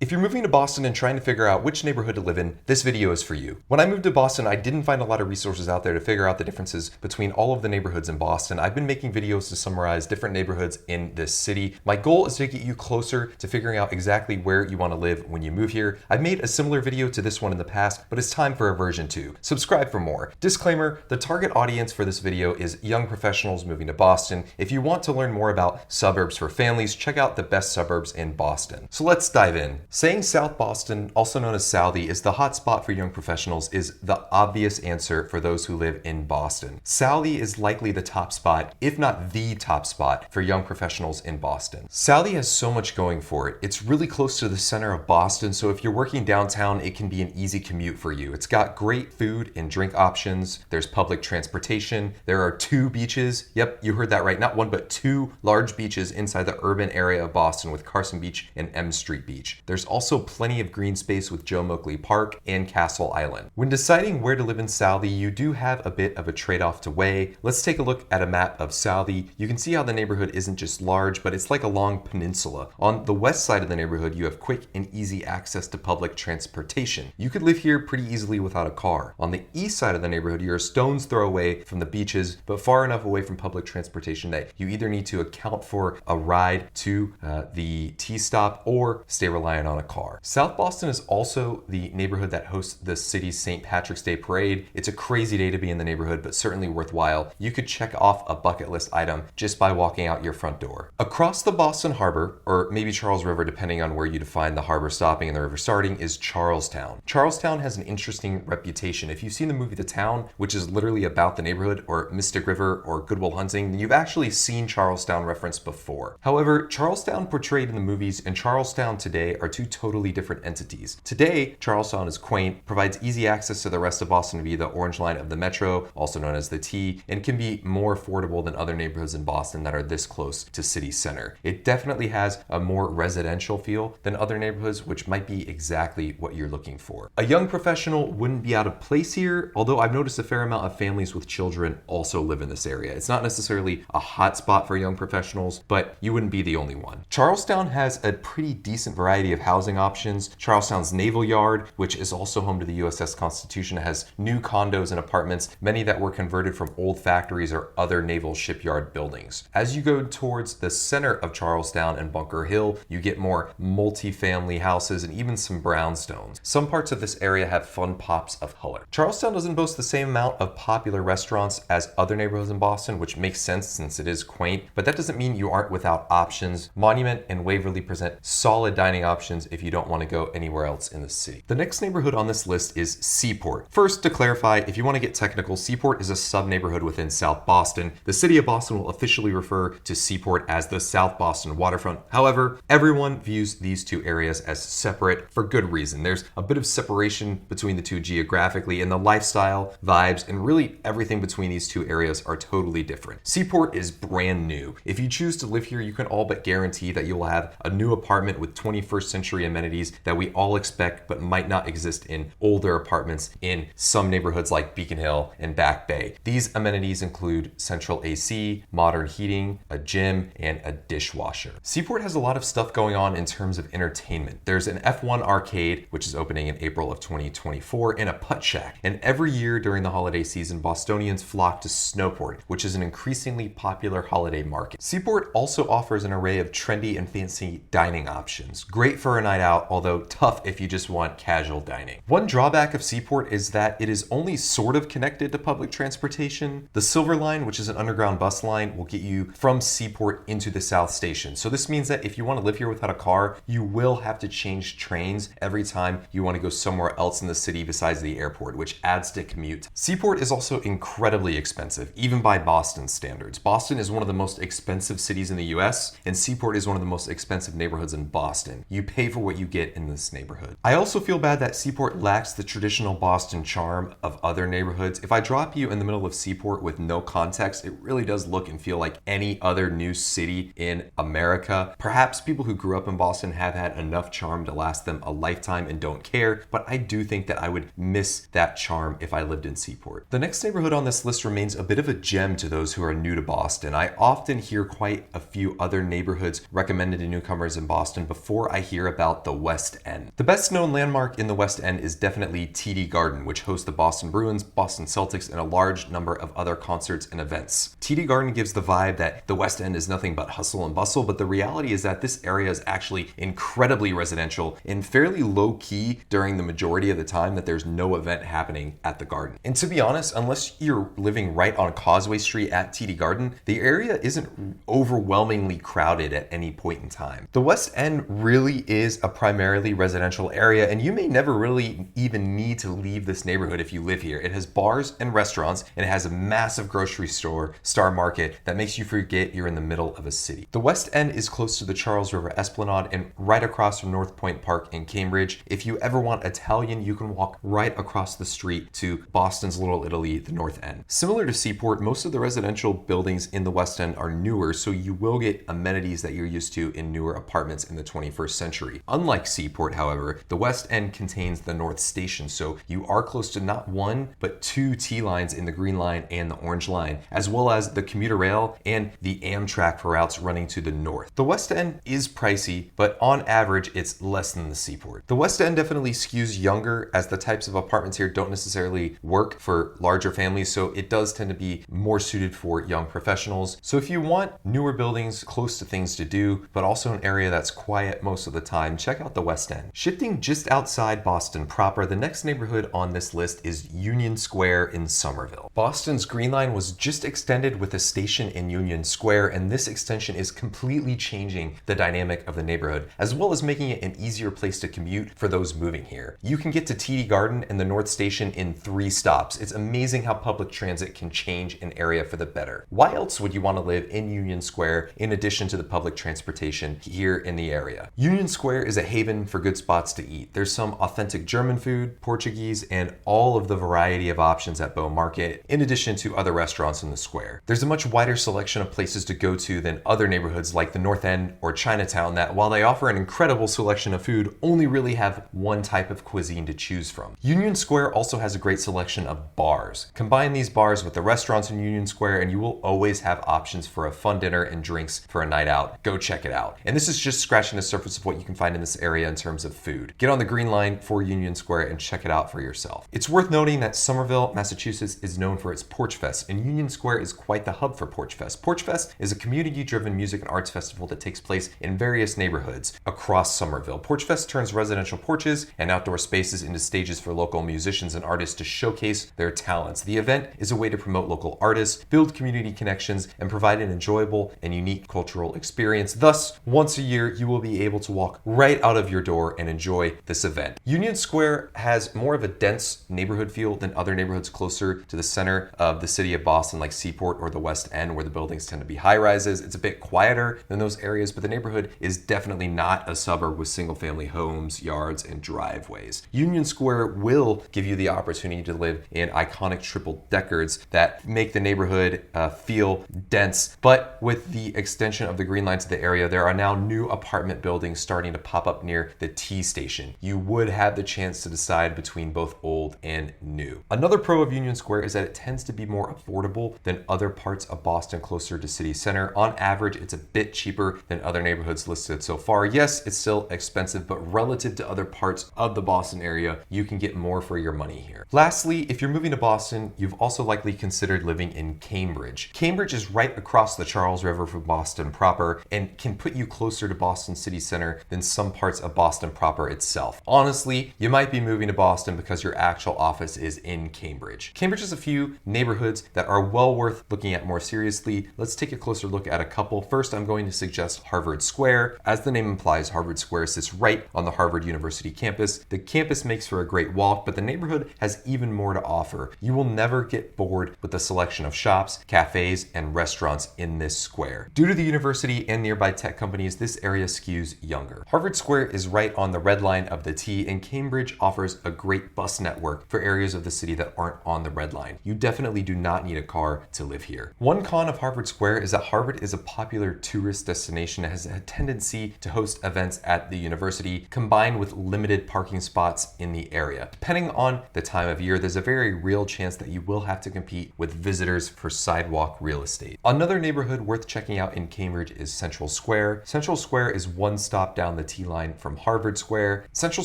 If you're moving to Boston and trying to figure out which neighborhood to live in, this video is for you. When I moved to Boston, I didn't find a lot of resources out there to figure out the differences between all of the neighborhoods in Boston. I've been making videos to summarize different neighborhoods in this city. My goal is to get you closer to figuring out exactly where you want to live when you move here. I've made a similar video to this one in the past, but it's time for a version 2. Subscribe for more. Disclaimer, the target audience for this video is young professionals moving to Boston. If you want to learn more about suburbs for families, check out the best suburbs in Boston. So let's dive in. Saying South Boston, also known as Southie, is the hot spot for young professionals is the obvious answer for those who live in Boston. Southie is likely the top spot, if not the top spot, for young professionals in Boston. Southie has so much going for it. It's really close to the center of Boston, so if you're working downtown, it can be an easy commute for you. It's got great food and drink options. There's public transportation. There are 2 beaches. Yep, you heard that right. Not one, but 2 large beaches inside the urban area of Boston with Carson Beach and M Street Beach. There's also plenty of green space with Joe Moakley Park and Castle Island. When deciding where to live in Southie, you do have a bit of a trade-off to weigh. Let's take a look at a map of Southie. You can see how the neighborhood isn't just large, but it's like a long peninsula. On the west side of the neighborhood, you have quick and easy access to public transportation. You could live here pretty easily without a car. On the east side of the neighborhood, you're a stone's throw away from the beaches, but far enough away from public transportation that you either need to account for a ride to the T-stop or stay reliant on a car. South Boston is also the neighborhood that hosts the city's St. Patrick's Day Parade. It's a crazy day to be in the neighborhood, but certainly worthwhile. You could check off a bucket list item just by walking out your front door. Across the Boston Harbor, or maybe Charles River, depending on where you define the harbor stopping and the river starting, is Charlestown. Charlestown has an interesting reputation. If you've seen the movie The Town, which is literally about the neighborhood, or Mystic River, or Good Will Hunting, you've actually seen Charlestown referenced before. However, Charlestown portrayed in the movies and Charlestown today are 2 totally different entities. Today, Charlestown is quaint, provides easy access to the rest of Boston via the Orange Line of the Metro, also known as the T, and can be more affordable than other neighborhoods in Boston that are this close to city center. It definitely has a more residential feel than other neighborhoods, which might be exactly what you're looking for. A young professional wouldn't be out of place here, although I've noticed a fair amount of families with children also live in this area. It's not necessarily a hot spot for young professionals, but you wouldn't be the only one. Charlestown has a pretty decent variety of housing options. Charlestown's Naval Yard, which is also home to the USS Constitution, has new condos and apartments, many that were converted from old factories or other naval shipyard buildings. As you go towards the center of Charlestown and Bunker Hill, you get more multi-family houses and even some brownstones. Some parts of this area have fun pops of color. Charlestown doesn't boast the same amount of popular restaurants as other neighborhoods in Boston, which makes sense since it is quaint, but that doesn't mean you aren't without options. Monument and Waverly present solid dining options if you don't want to go anywhere else in the city. The next neighborhood on this list is Seaport. First, to clarify, if you want to get technical, Seaport is a sub-neighborhood within South Boston. The city of Boston will officially refer to Seaport as the South Boston waterfront. However, everyone views these 2 areas as separate for good reason. There's a bit of separation between the 2 geographically, and the lifestyle, vibes, and really everything between these 2 areas are totally different. Seaport is brand new. If you choose to live here, you can all but guarantee that you'll have a new apartment with 21st century amenities that we all expect but might not exist in older apartments in some neighborhoods like Beacon Hill and Back Bay. These amenities include central AC, modern heating, a gym, and a dishwasher. Seaport has a lot of stuff going on in terms of entertainment. There's an F1 arcade, which is opening in April of 2024, and a putt shack. And every year during the holiday season, Bostonians flock to Snowport, which is an increasingly popular holiday market. Seaport also offers an array of trendy and fancy dining options. Great for a night out, although tough if you just want casual dining. One drawback of Seaport is that it is only sort of connected to public transportation. The Silver Line, which is an underground bus line, will get you from Seaport into the South Station. So this means that if you want to live here without a car, you will have to change trains every time you want to go somewhere else in the city besides the airport, which adds to commute. Seaport is also incredibly expensive, even by Boston standards. Boston is one of the most expensive cities in the US, and Seaport is one of the most expensive neighborhoods in Boston. You pay for what you get in this neighborhood. I also feel bad that Seaport lacks the traditional Boston charm of other neighborhoods. If I drop you in the middle of Seaport with no context, it really does look and feel like any other new city in America. Perhaps people who grew up in Boston have had enough charm to last them a lifetime and don't care, but I do think that I would miss that charm if I lived in Seaport. The next neighborhood on this list remains a bit of a gem to those who are new to Boston. I often hear quite a few other neighborhoods recommended to newcomers in Boston before I hear about the West End. The best known landmark in the West End is definitely TD Garden, which hosts the Boston Bruins, Boston Celtics, and a large number of other concerts and events. TD Garden gives the vibe that the West End is nothing but hustle and bustle, but the reality is that this area is actually incredibly residential and fairly low key during the majority of the time that there's no event happening at the garden. And to be honest, unless you're living right on Causeway Street at TD Garden, the area isn't overwhelmingly crowded at any point in time. The West End really is a primarily residential area, and you may never really even need to leave this neighborhood if you live here. It has bars and restaurants, and it has a massive grocery store, Star Market, that makes you forget you're in the middle of a city. The West End is close to the Charles River Esplanade and right across from North Point Park in Cambridge. If you ever want Italian, you can walk right across the street to Boston's Little Italy, the North End. Similar to Seaport, most of the residential buildings in the West End are newer, so you will get amenities that you're used to in newer apartments in the 21st century. Unlike Seaport, however, the West End contains the North Station, so you are close to not one, but two T lines in the Green Line and the Orange Line, as well as the commuter rail and the Amtrak for routes running to the north. The West End is pricey, but on average, it's less than the Seaport. The West End definitely skews younger, as the types of apartments here don't necessarily work for larger families, so it does tend to be more suited for young professionals. So if you want newer buildings close to things to do, but also an area that's quiet most of the time, check out the West End. Shifting just outside Boston proper, the next neighborhood on this list is Union Square in Somerville. Boston's Green Line was just extended with a station in Union Square, and this extension is completely changing the dynamic of the neighborhood, as well as making it an easier place to commute for those moving here. You can get to TD Garden and the North Station in 3 stops. It's amazing how public transit can change an area for the better. Why else would you want to live in Union Square in addition to the public transportation here in the area? Union Square is a haven for good spots to eat. There's some authentic German food, Portuguese, and all of the variety of options at Bow Market, in addition to other restaurants in the square. There's a much wider selection of places to go to than other neighborhoods like the North End or Chinatown that, while they offer an incredible selection of food, only really have one type of cuisine to choose from. Union Square also has a great selection of bars. Combine these bars with the restaurants in Union Square and you will always have options for a fun dinner and drinks for a night out. Go check it out. And this is just scratching the surface of what you can find in this area in terms of food. Get on the Green Line for Union Square and check it out for yourself. It's worth noting that Somerville, Massachusetts is known for its Porch Fest, and Union Square is quite the hub for Porch Fest. Porch Fest is a community-driven music and arts festival that takes place in various neighborhoods across Somerville. Porch Fest turns residential porches and outdoor spaces into stages for local musicians and artists to showcase their talents. The event is a way to promote local artists, build community connections, and provide an enjoyable and unique cultural experience. Thus, once a year, you will be able to walk right out of your door and enjoy this event. Union Square has more of a dense neighborhood feel than other neighborhoods closer to the center of the city of Boston, like Seaport or the West End, where the buildings tend to be high-rises. It's a bit quieter than those areas, but the neighborhood is definitely not a suburb with single-family homes, yards, and driveways. Union Square will give you the opportunity to live in iconic triple-deckers that make the neighborhood feel dense, but with the extension of the Green Line to the area, there are now new apartment buildings starting to pop up near the T station. You would have the chance to decide between both old and new. Another pro of Union Square is that it tends to be more affordable than other parts of Boston closer to city center. On average, it's a bit cheaper than other neighborhoods listed so far. Yes, it's still expensive, but relative to other parts of the Boston area, you can get more for your money here. Lastly, if you're moving to Boston, you've also likely considered living in Cambridge. Cambridge is right across the Charles River from Boston proper and can put you closer to Boston city center than some parts of Boston proper itself. Honestly, you might be moving to Boston because your actual office is in Cambridge. Cambridge has a few neighborhoods that are well worth looking at more seriously. Let's take a closer look at a couple. First, I'm going to suggest Harvard Square. As the name implies, Harvard Square sits right on the Harvard University campus. The campus makes for a great walk, but the neighborhood has even more to offer. You will never get bored with the selection of shops, cafes, and restaurants in this square. Due to the university and nearby tech companies, this area skews younger. Harvard Square is right on the red line of the T, and Cambridge offers a great bus network for areas of the city that aren't on the red line. You definitely do not need a car to live here. One con of Harvard Square is that Harvard is a popular tourist destination that has a tendency to host events at the university, combined with limited parking spots in the area. Depending on the time of year, there's a very real chance that you will have to compete with visitors for sidewalk real estate. Another neighborhood worth checking out in Cambridge is Central Square. Central Square is one stop down the the T line from Harvard Square. Central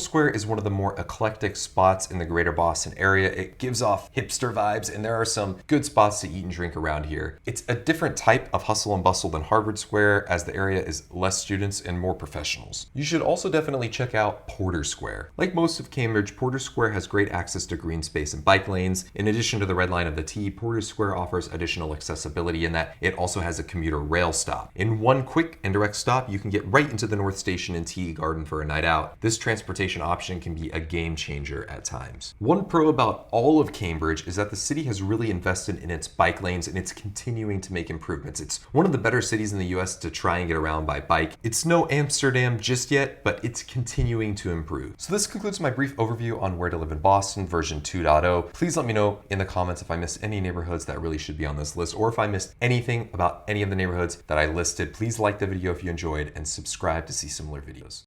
Square is one of the more eclectic spots in the greater Boston area. It gives off hipster vibes, and there are some good spots to eat and drink around here. It's a different type of hustle and bustle than Harvard Square, as the area is less students and more professionals. You should also definitely check out Porter Square. Like most of Cambridge, Porter Square has great access to green space and bike lanes. In addition to the red line of the T, Porter Square offers additional accessibility in that it also has a commuter rail stop. In one quick and direct stop, you can get right into the North Station and Tea Garden for a night out. This transportation option can be a game changer at times. One pro about all of Cambridge is that the city has really invested in its bike lanes, and it's continuing to make improvements. It's one of the better cities in the US to try and get around by bike. It's no Amsterdam just yet, but it's continuing to improve. So this concludes my brief overview on where to live in Boston version 2.0. Please let me know in the comments if I missed any neighborhoods that really should be on this list, or if I missed anything about any of the neighborhoods that I listed. Please like the video if you enjoyed and subscribe to see similar videos.